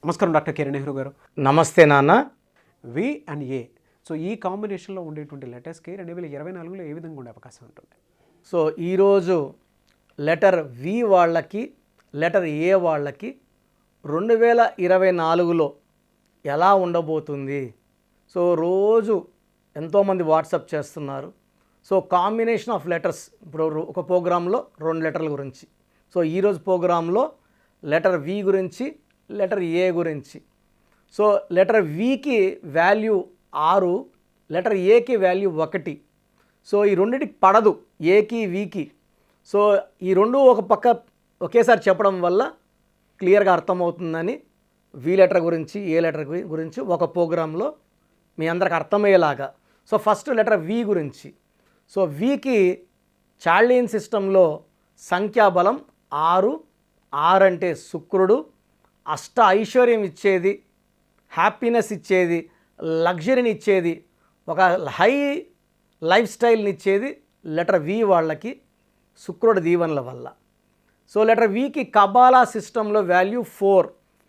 నమస్కారం డాక్టర్ కిరణ్ నెహ్రూ గారు. నమస్తే నాన్న. వి అండ్ ఏ, సో ఈ కాంబినేషన్లో ఉండేటువంటి లెటర్స్కి 2024లో ఏ విధంగా ఉండే అవకాశం ఉంటుంది? సో ఈరోజు లెటర్ వి వాళ్ళకి, లెటర్ ఏ వాళ్ళకి 2024లో ఎలా ఉండబోతుంది? సో రోజు ఎంతోమంది వాట్సాప్ చేస్తున్నారు. సో కాంబినేషన్ ఆఫ్ లెటర్స్, ఇప్పుడు ఒక ప్రోగ్రాంలో 2 లెటర్ల గురించి, సో ఈరోజు ప్రోగ్రాంలో లెటర్ వి గురించి, లెటర్ ఏ గురించి. So letter Vicky value 6, letter ఏకి వాల్యూ 1. సో ఈ రెండింటికి పడదు, ఏకి వికి. సో ఈ రెండు ఒక పక్క ఒకేసారి చెప్పడం వల్ల క్లియర్గా అర్థమవుతుందని వి లెటర్ గురించి, ఏ లెటర్ గురించి ఒక ప్రోగ్రాంలో మీ అందరికి అర్థమయ్యేలాగా. సో ఫస్ట్ లెటర్ వి గురించి. సో వికి చార్లియన్ సిస్టంలో సంఖ్యాబలం 6. 6 అంటే శుక్రుడు, అష్ట ఐశ్వర్యం ఇచ్చేది, హ్యాపీనెస్ ఇచ్చేది, లగ్జరీని ఇచ్చేది, ఒక హై లైఫ్ స్టైల్ని ఇచ్చేది లెటర్ వి వాళ్ళకి శుక్రుడి దీవెనల వల్ల. సో లెటర్ వికి కబాలా సిస్టంలో వాల్యూ 4.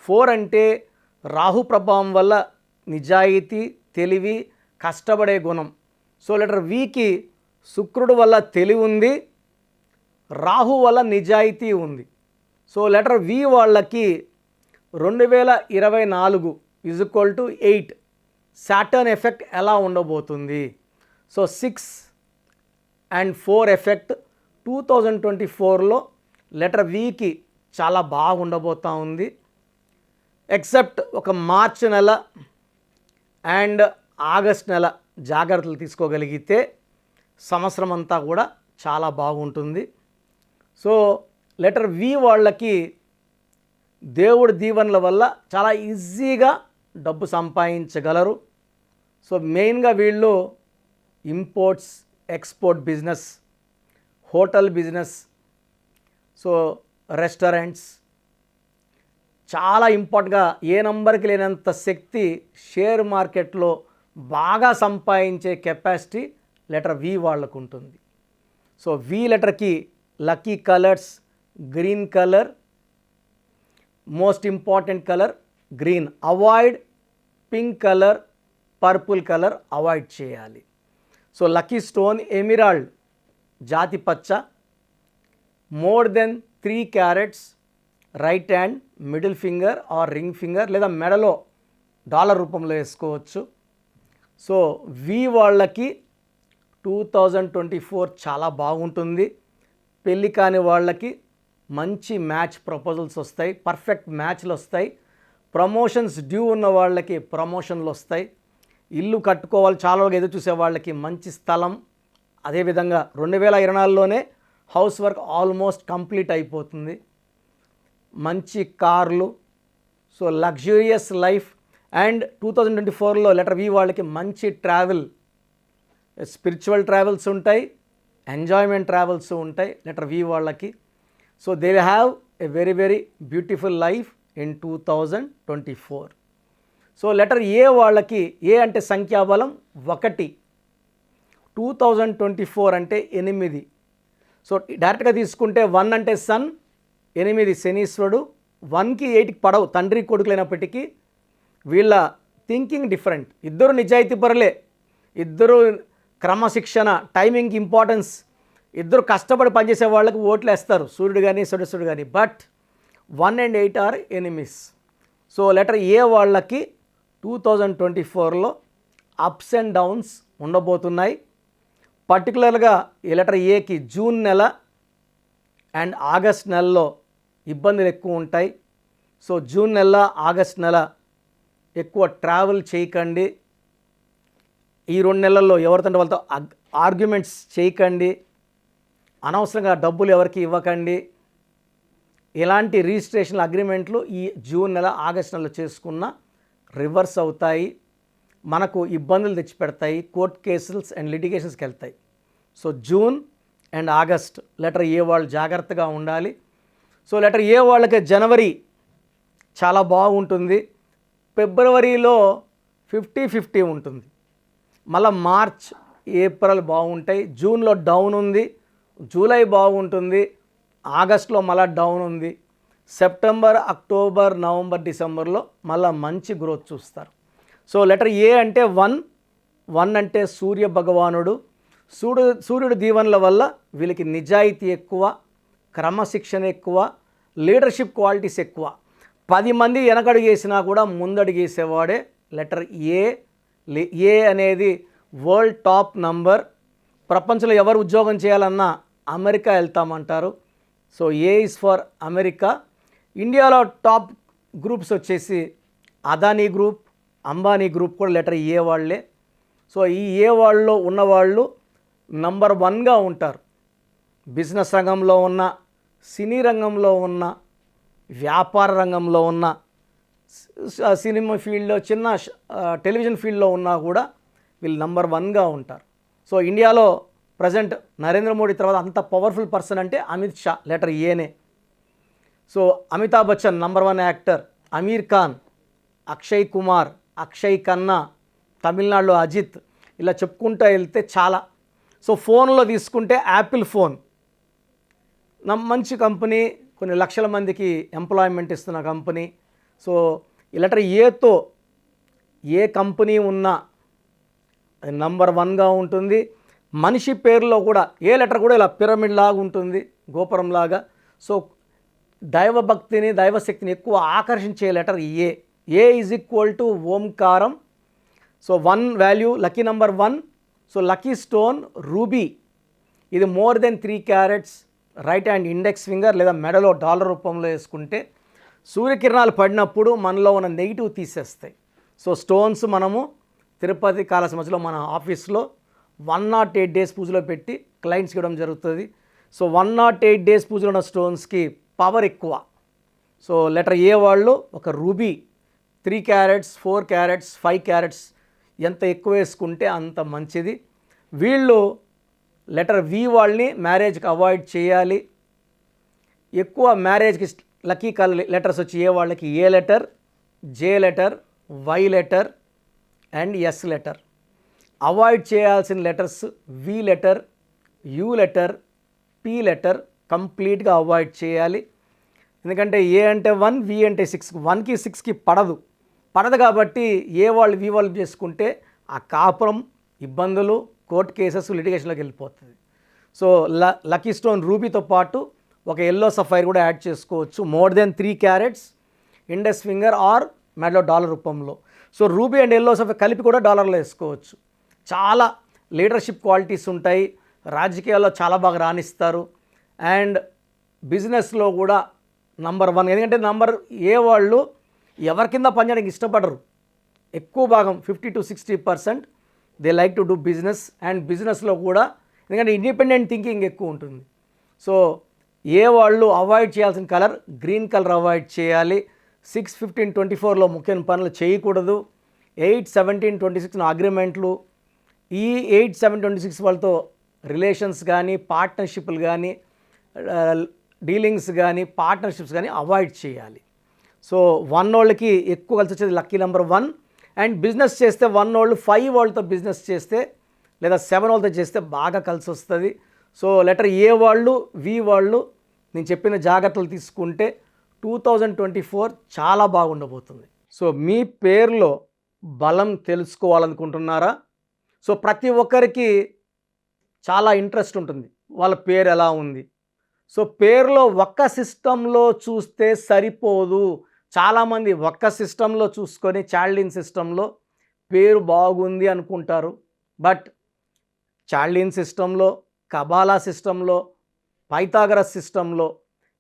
4 అంటే రాహు ప్రభావం వల్ల నిజాయితీ, తెలివి, కష్టపడే గుణం. సో లెటర్ వికి శుక్రుడు వల్ల తెలివి ఉంది, రాహు వల్ల నిజాయితీ ఉంది. సో లెటర్ వి వాళ్ళకి 2024 = 8 సాటర్న్ ఎఫెక్ట్ ఎలా ఉండబోతుంది? సో 6 and 4 ఎఫెక్ట్ 2024లో లెటర్ వికి చాలా బాగుండబోతూ ఉంది. ఎక్సెప్ట్ ఒక మార్చ్ నెల అండ్ ఆగస్ట్ నెల జాగ్రత్తలు తీసుకోగలిగితే సంవత్సరం అంతా కూడా చాలా బాగుంటుంది. సో లెటర్ వి వాళ్ళకి దేవుడి దీవెనల వల్ల చాలా ఈజీగా డబ్బు సంపాదించగలరు. సో మెయిన్గా వీళ్ళు imports, export business, hotel business, so restaurants, చాలా ఇంపార్టెంట్గా ఏ నంబర్కి లేనంత శక్తి షేర్ మార్కెట్లో బాగా సంపాదించే కెపాసిటీ లెటర్ వి వాళ్ళకు ఉంటుంది. సో వి లెటర్కి lucky colours green colour, most important colour green. Avoid pink colour, purple colour avoid చేయాలి. సో లక్కీ స్టోన్ ఎమిరాల్డ్, జాతి పచ్చ, more than 3 carats, right hand, middle finger or ring finger, లేదా మెడలో dollar రూపంలో వేసుకోవచ్చు. So we వాళ్ళకి 2024 చాలా బాగుంటుంది. పెళ్ళి కాని వాళ్ళకి మంచి మ్యాచ్ ప్రపోజల్స్ వస్తాయి, పర్ఫెక్ట్ మ్యాచ్లు వస్తాయి. ప్రమోషన్స్ డ్యూ ఉన్న వాళ్ళకి ప్రమోషన్లు వస్తాయి. ఇల్లు కట్టుకోవాలి చాలా రోజులు ఎదురు చూసే వాళ్ళకి మంచి స్థలం. అదేవిధంగా 2024లోనే హౌస్ వర్క్ ఆల్మోస్ట్ కంప్లీట్ అయిపోతుంది. మంచి కార్లు, సో లగ్జూరియస్ లైఫ్. అండ్ 2024లో లెటర్ వి వాళ్ళకి మంచి ట్రావెల్, స్పిరిచువల్ ట్రావెల్స్ ఉంటాయి, ఎంజాయ్మెంట్ ట్రావెల్స్ ఉంటాయి లెటర్ వి వాళ్ళకి. So they have a very very beautiful life in 2024. So letter A వాళ్ళకి, ఏ అంటే సంఖ్యాబలం 1, 2024 అంటే 8. సో డైరెక్ట్గా తీసుకుంటే 1 అంటే సన్, 8 శనీశ్వరుడు. 1కి 8కి పడవు, తండ్రి కొడుకులైనప్పటికీ వీళ్ళ థింకింగ్ డిఫరెంట్. ఇద్దరు నిజాయితీ పరులే, ఇద్దరు క్రమశిక్షణ, టైమింగ్ ఇంపార్టెన్స్, ఇద్దరు కష్టపడి పనిచేసే వాళ్ళకి ఓట్లు వేస్తారు, సూర్యుడు కానీ సూర్యుడు కానీ. But 1 and 8 are enemies. So letter A వాళ్ళకి 2024లో అప్స్ అండ్ డౌన్స్ ఉండబోతున్నాయి. పర్టికులర్గా ఈ లెటర్ ఏకి జూన్ నెల అండ్ ఆగస్ట్ నెలలో ఇబ్బందులు ఎక్కువ ఉంటాయి. సో జూన్ నెల, ఆగస్ట్ నెల ఎక్కువ ట్రావెల్ చేయకండి. ఈ 2 నెలల్లో ఎవరితో వాళ్ళతో ఆర్గ్యుమెంట్స్ చేయకండి. అనవసరంగా డబ్బులు ఎవరికి ఇవ్వకండి. ఇలాంటి రిజిస్ట్రేషన్ అగ్రిమెంట్లు ఈ జూన్ నెల, ఆగస్ట్ నెలలో చేసుకున్న రివర్స్ అవుతాయి, మనకు ఇబ్బందులు తెచ్చిపెడతాయి, కోర్ట్ కేసెస్ అండ్ లిటిగేషన్స్కి వెళ్తాయి. So June and August letter A వాళ్ళు జాగ్రత్తగా ఉండాలి. సో లెటర్ ఏ వాళ్ళకి జనవరి చాలా బాగుంటుంది, ఫిబ్రవరిలో 50-50 ఉంటుంది, మళ్ళీ మార్చ్, ఏప్రిల్ బాగుంటాయి, జూన్లో డౌన్ ఉంది, జూలై బాగుంటుంది, ఆగస్టులో మళ్ళీ డౌన్ ఉంది, సెప్టెంబర్, అక్టోబర్, నవంబర్, డిసెంబర్లో మళ్ళీ మంచి గ్రోత్ చూస్తారు. సో లెటర్ ఏ అంటే వన్ అంటే సూర్య భగవానుడు. సూర్యుడు దీవెనల వల్ల వీళ్ళకి నిజాయితీ ఎక్కువ, క్రమశిక్షణ ఎక్కువ, లీడర్షిప్ క్వాలిటీస్ ఎక్కువ. 10 మంది వెనకడుగు వేసినా కూడా ముందడుగు వేసేవాడే లెటర్ ఏ. ఏ అనేది వరల్డ్ టాప్ నంబర్. ప్రపంచంలో ఎవరు ఉద్యోగం చేయాలన్నా అమెరికా వెళ్తామంటారు. So A is for America. ఇండియాలో టాప్ గ్రూప్స్ వచ్చేసి అదానీ గ్రూప్, అంబానీ గ్రూప్ కూడా లెటర్ ఏ వాళ్ళే. సో ఈ ఏ వాళ్ళలో ఉన్నవాళ్ళు నంబర్ 1గా ఉంటారు. బిజినెస్ రంగంలో ఉన్న, సినీ రంగంలో ఉన్న, వ్యాపార రంగంలో ఉన్న, సినిమా ఫీల్డ్లో, చిన్న టెలివిజన్ ఫీల్డ్లో ఉన్నా కూడా వీళ్ళు నంబర్ 1గా ఉంటారు. సో ఇండియాలో ప్రజెంట్ నరేంద్ర మోడీ తర్వాత అంత పవర్ఫుల్ పర్సన్ అంటే అమిత్ షా, లెటర్ ఏనే. So Amitabh Bachchan number 1 actor, Aamir Khan, Akshay Kumar, Akshay Khanna, తమిళనాడులో అజిత్, ఇలా చెప్పుకుంటూ వెళ్తే చాలా. సో ఫోన్లో తీసుకుంటే యాపిల్ ఫోన్ మంచి కంపెనీ, కొన్ని లక్షల మందికి ఎంప్లాయ్మెంట్ ఇస్తున్న కంపెనీ. సో ఈ లెటర్ ఏతో ఏ కంపెనీ ఉన్నా అది నంబర్ 1గా ఉంటుంది. మనిషి పేరులో కూడా ఏ లెటర్ కూడా ఇలా పిరమిడ్ లాగా ఉంటుంది, గోపురం లాగా. సో దైవభక్తిని, దైవశక్తిని ఎక్కువ ఆకర్షించే letter A. A is equal to ఓంకారం. So 1 value, lucky number 1. So lucky stone ruby. ఇది more than 3 carats. Right hand index finger లేదా మెడలో డాలర్ రూపంలో వేసుకుంటే సూర్యకిరణాలు పడినప్పుడు మనలో ఉన్న నెగిటివ్ తీసేస్తాయి. సో స్టోన్స్ మనము తిరుపతి కాళహస్తి మధ్యలో మన ఆఫీస్లో 108 డేస్ పూజలో పెట్టి క్లయింట్స్కి ఇవ్వడం జరుగుతుంది. సో 108 డేస్ పూజలో ఉన్న స్టోన్స్కి పవర్ ఎక్కువ. సో లెటర్ ఏ వాళ్ళు ఒక రూబీ 3 క్యారెట్స్, 4 క్యారెట్స్, 5 క్యారెట్స్ ఎంత ఎక్కువ వేసుకుంటే అంత మంచిది. వీళ్ళు లెటర్ వి వాళ్ళని మ్యారేజ్కి అవాయిడ్ చేయాలి. ఎక్కువ మ్యారేజ్కి లక్కీ లెటర్స్ వచ్చి ఏ వాళ్ళకి A letter, J letter, Y letter and S letter. Avoid చేయాల్సిన letters V letter, U letter, P letter కంప్లీట్గా అవాయిడ్ చేయాలి. ఎందుకంటే ఏ అంటే 1, వి అంటే 6. 1కి 6కి పడదు కాబట్టి ఏ వాళ్ళు వి వాళ్ళు చేసుకుంటే ఆ కాపురం, ఇబ్బందులు, కోర్టు కేసెస్, లిటిగేషన్లోకి వెళ్ళిపోతుంది. సో లక్కీ స్టోన్ రూబీతో పాటు ఒక ఎల్లో సఫైర్ కూడా యాడ్ చేసుకోవచ్చు. More than 3 carats, index finger or మెడలో డాలర్ రూపంలో. So ruby and yellow sapphire కలిపి కూడా డాలర్లో వేసుకోవచ్చు. చాలా లీడర్షిప్ క్వాలిటీస్ ఉంటాయి. రాజకీయాల్లో చాలా బాగా రాణిస్తారు. అండ్ బిజినెస్లో కూడా నంబర్ 1. ఎందుకంటే నంబర్ ఏ వాళ్ళు ఎవరి కింద పనిచేయడానికి ఇష్టపడరు. ఎక్కువ భాగం 50 to 60% they like to do business. And బిజినెస్లో కూడా ఎందుకంటే ఇండిపెండెంట్ థింకింగ్ ఎక్కువ ఉంటుంది. సో ఏ వాళ్ళు అవాయిడ్ చేయాల్సిన కలర్ గ్రీన్ కలర్ అవాయిడ్ చేయాలి. 6, 15, 24లో ముఖ్యమైన పనులు చేయకూడదు. 8, 17, 26 అగ్రిమెంట్లు, ఈ 8, 7, 26 వాళ్ళతో రిలేషన్స్ కానీ, పార్ట్నర్షిప్లు కానీ, డీలింగ్స్ కానీ, పార్ట్నర్షిప్స్ కానీ అవాయిడ్ చేయాలి. సో 1 వాళ్ళకి ఎక్కువ కలిసి వచ్చేది లక్కీ నెంబర్ 1. అండ్ బిజినెస్ చేస్తే 1 వాళ్ళు 5 వాళ్ళతో బిజినెస్ చేస్తే లేదా 7 వాళ్ళతో చేస్తే బాగా కలిసి వస్తుంది. సో లెటర్ ఏ వాళ్ళు, వి వాళ్ళు నేను చెప్పిన జాగ్రత్తలు తీసుకుంటే 2024 చాలా బాగుండబోతుంది. సో మీ పేరులో బలం తెలుసుకోవాలనుకుంటున్నారా? సో ప్రతి ఒక్కరికి చాలా ఇంట్రెస్ట్ ఉంటుంది, వాళ్ళ పేరు ఎలా ఉంది. సో పేరులో ఒక్క సిస్టంలో చూస్తే సరిపోదు. చాలామంది ఒక్క సిస్టంలో చూసుకొని చాల్డిన్ సిస్టంలో పేరు బాగుంది అనుకుంటారు. బట్ చాల్డిన్ సిస్టంలో, కబాలా సిస్టంలో, పైథాగరస్ సిస్టంలో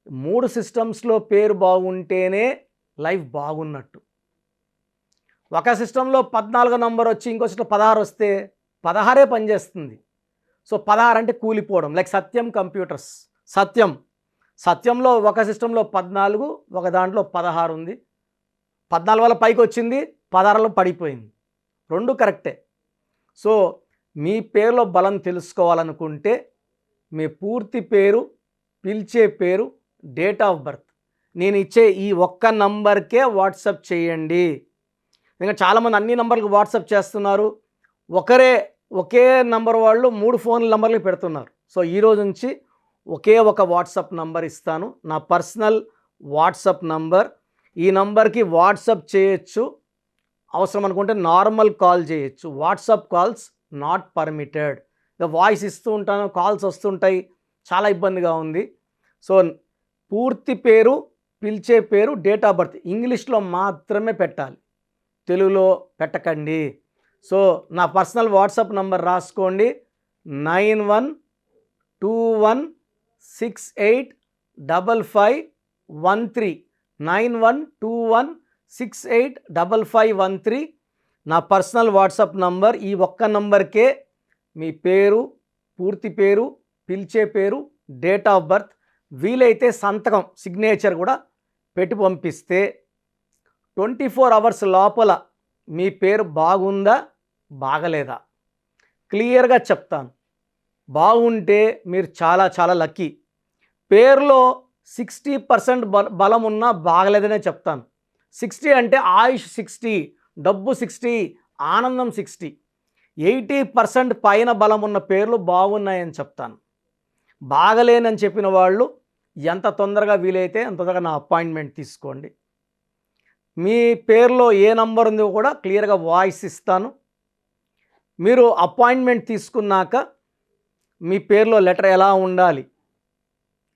3 సిస్టమ్స్లో పేరు బాగుంటేనే లైఫ్ బాగున్నట్టు. ఒక సిస్టంలో 14 నంబర్ వచ్చి ఇంకో సిస్టంలో 16 వస్తే 16 పనిచేస్తుంది. సో 16 అంటే కూలిపోవడం. లైక్ సత్యం కంప్యూటర్స్. సత్యంలో ఒక సిస్టంలో 14, ఒక దాంట్లో 16 ఉంది. 14 వల్ల పైకి వచ్చింది, 16లో పడిపోయింది. 2 కరెక్టే. సో మీ పేరులో బలం తెలుసుకోవాలనుకుంటే మీ పూర్తి పేరు, పిలిచే పేరు, డేట్ ఆఫ్ బర్త్ నేను ఇచ్చే ఈ ఒక్క నంబర్కే వాట్సాప్ చేయండి. ఇంకా చాలామంది అన్ని నంబర్లకు వాట్సాప్ చేస్తున్నారు. ఒకే నంబర్ వాళ్ళు 3 ఫోన్ నంబర్లు పెడుతున్నారు. సో ఈరోజు నుంచి ఒకే ఒక వాట్సాప్ నంబర్ ఇస్తాను. నా పర్సనల్ వాట్సాప్ నంబర్. ఈ నంబర్కి వాట్సాప్ చేయొచ్చు, అవసరం అనుకుంటే నార్మల్ కాల్ చేయొచ్చు. WhatsApp calls not permitted. ఇక వాయిస్ ఇస్తూ ఉంటాను, కాల్స్ వస్తుంటాయి, చాలా ఇబ్బందిగా ఉంది. సో పూర్తి పేరు, పిలిచే పేరు, డేట్ ఆఫ్ బర్త్ ఇంగ్లీష్లో మాత్రమే పెట్టాలి, తెలుగులో పెట్టకండి. సో నా పర్సనల్ వాట్సాప్ నంబర్ రాసుకోండి, 9121685513, 9121685513 నా పర్సనల్ వాట్సాప్ నంబర్. ఈ ఒక్క నంబర్కే మీ పేరు, పూర్తి పేరు, పిలిచే పేరు, డేట్ ఆఫ్ బర్త్, వీలైతే సంతకం, సిగ్నేచర్ కూడా పెట్టి పంపిస్తే 24 అవర్స్ లోపల మీ పేరు బాగుందా బాగలేదా క్లియర్గా చెప్తాను. బాగుంటే మీరు చాలా చాలా లక్కీ. పేరులో 60% బలం ఉన్నా బాగలేదనే చెప్తాను. 60 అంటే ఆయుష్ 60, డబ్బు 60, ఆనందం 60. 80% పైన బలం ఉన్న పేర్లు బాగున్నాయని చెప్తాను. బాగలేనని చెప్పిన వాళ్ళు ఎంత తొందరగా వీలైతే అంత తొందరగా నా అపాయింట్మెంట్ తీసుకోండి. మీ పేరులో ఏ నంబర్ ఉందో కూడా క్లియర్గా వాయిస్ ఇస్తాను. మీరు అపాయింట్మెంట్ తీసుకున్నాక మీ పేరులో లెటర్ ఎలా ఉండాలి,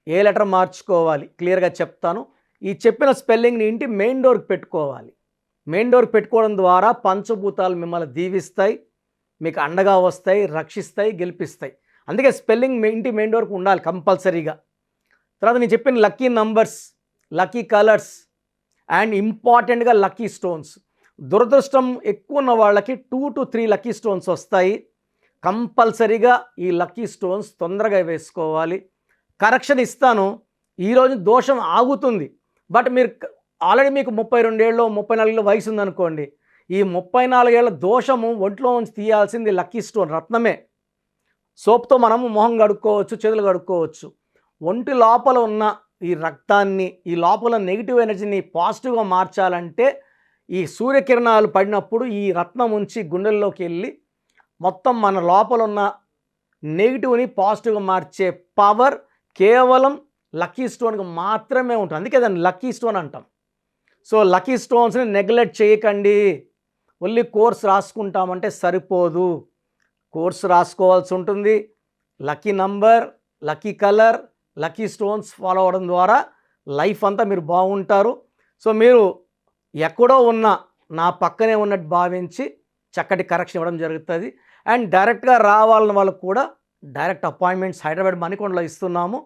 ఏ లెటర్ మార్చుకోవాలి క్లియర్గా చెప్తాను. ఈ చెప్పిన స్పెల్లింగ్ని ఇంటి మెయిన్ డోర్కి పెట్టుకోవాలి. మెయిన్ డోర్కి పెట్టుకోవడం ద్వారా పంచభూతాలు మిమ్మల్ని దీవిస్తాయి, మీకు అండగా వస్తాయి, రక్షిస్తాయి, గెలిపిస్తాయి. అందుకే స్పెల్లింగ్ ఇంటి మెయిన్ డోర్కి ఉండాలి కంపల్సరీగా. తర్వాత నేను చెప్పిన lucky numbers, lucky colours and ఇంపార్టెంట్గా లక్కీ స్టోన్స్. దురదృష్టం ఎక్కువ ఉన్న వాళ్ళకి 2 to 3 లక్కీ స్టోన్స్ వస్తాయి. కంపల్సరీగా ఈ లక్కీ స్టోన్స్ తొందరగా వేసుకోవాలి. కరెక్షన్ ఇస్తాను, ఈరోజు దోషం ఆగుతుంది. బట్ మీరు ఆల్రెడీ మీకు 32 ఏళ్ళు 34 ఏళ్ళ వయసు ఉందనుకోండి, ఈ 34 ఏళ్ళ దోషము ఒంట్లో నుంచి తీయాల్సింది లక్కీ స్టోన్, రత్నమే. సోప్తో మనము మొహం కడుక్కోవచ్చు, చేతులు కడుక్కోవచ్చు. ఒంటి లోపల ఉన్న ఈ రక్తాన్ని, ఈ లోపల నెగిటివ్ ఎనర్జీని పాజిటివ్గా మార్చాలంటే ఈ సూర్యకిరణాలు పడినప్పుడు ఈ రత్నం ఉంచి గుండెల్లోకి వెళ్ళి మొత్తం మన లోపల ఉన్న నెగిటివ్ని పాజిటివ్గా మార్చే పవర్ కేవలం లక్కీ స్టోన్కి మాత్రమే ఉంటుంది. అందుకే దాన్ని లక్కీ స్టోన్ అంటాం. సో లక్కీ స్టోన్స్ని నెగ్లెక్ట్ చేయకండి. ఓన్లీ కోర్స్ రాసుకుంటామంటే సరిపోదు, కోర్స్ రాసుకోవాల్సి ఉంటుంది. Lucky number, lucky colour, lucky stones follow అవ్వడం ద్వారా లైఫ్ అంతా మీరు బాగుంటారు. సో మీరు ఎక్కడో ఉన్న నా పక్కనే ఉన్నట్టు భావించి చక్కటి కరెక్షన్ ఇవ్వడం జరుగుతుంది. అండ్ డైరెక్ట్గా రావాలని వాళ్ళకు కూడా డైరెక్ట్ అపాయింట్మెంట్స్ హైదరాబాద్ మణికొండలో ఇస్తున్నాము.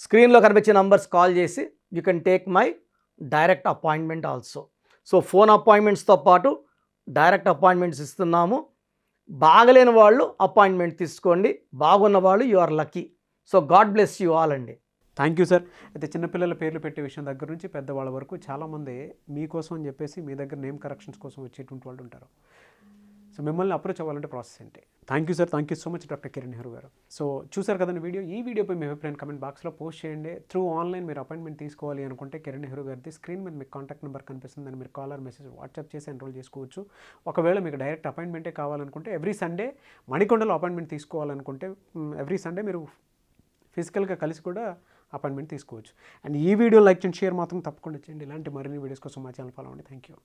స్క్రీన్లో కనిపించే నంబర్స్ కాల్ చేసి you can take my direct appointment also. So phone అపాయింట్మెంట్స్తో పాటు డైరెక్ట్ అపాయింట్మెంట్స్ ఇస్తున్నాము. బాగలేని వాళ్ళు అపాయింట్మెంట్ తీసుకోండి, బాగున్న వాళ్ళు you are lucky. So God bless you all అండి. Thank you sir. అయితే చిన్నపిల్లల పేర్లు పెట్టే విషయం దగ్గర నుంచి పెద్దవాళ్ళ వరకు చాలామంది మీకోసం అని చెప్పేసి మీ దగ్గర నేమ్ కరెక్షన్స్ కోసం వచ్చేటువంటి వాళ్ళు ఉంటారు. సో మిమ్మల్ని అప్రోచ్ అవ్వాలంటే ప్రాసెస్ ఏంటి? Thank you sir, thank you so much doctor Kiran Nehru గారు. సో చూసారు కదండి వీడియో. ఈ వీడియోపై మీ అభిప్రాయం కమెంట్ బాక్స్లో పోస్ట్ చేయండి. త్రూ ఆన్లైన్ మీరు అపాయింట్మెంట్ తీసుకోవాలి అనుకుంటే కిరణ్ నెహ్రూ గారిది స్క్రీన్ మీద మీకు కాంటాక్ట్ నెంబర్ కనిపిస్తుందని మీరు కాల్ ఆర్ మెసేజ్ వాట్సాప్ చేసి ఎన్రోల్ చేసుకోవచ్చు. ఒకవేళ మీకు డైరెక్ట్ అపాయింట్మెంటే కావాలనుకుంటే ఎవ్రీ సండే మణికొండలో అపాయింట్మెంట్ తీసుకోవాలనుకుంటే ఎవ్రీ సండే మీరు ఫిజికల్గా కలిసి కూడా అపాయింట్మెంట్ తీసుకోవచ్చు. అండ్ ఈ వీడియో లైక్ చేయండి, షేర్ మాత్రం తప్పకుండా చేయండి. ఇలాంటి మరిన్ని వీడియోస్ కోసం మా ఛానల్ ఫాలో అవ్వండి. Thank you.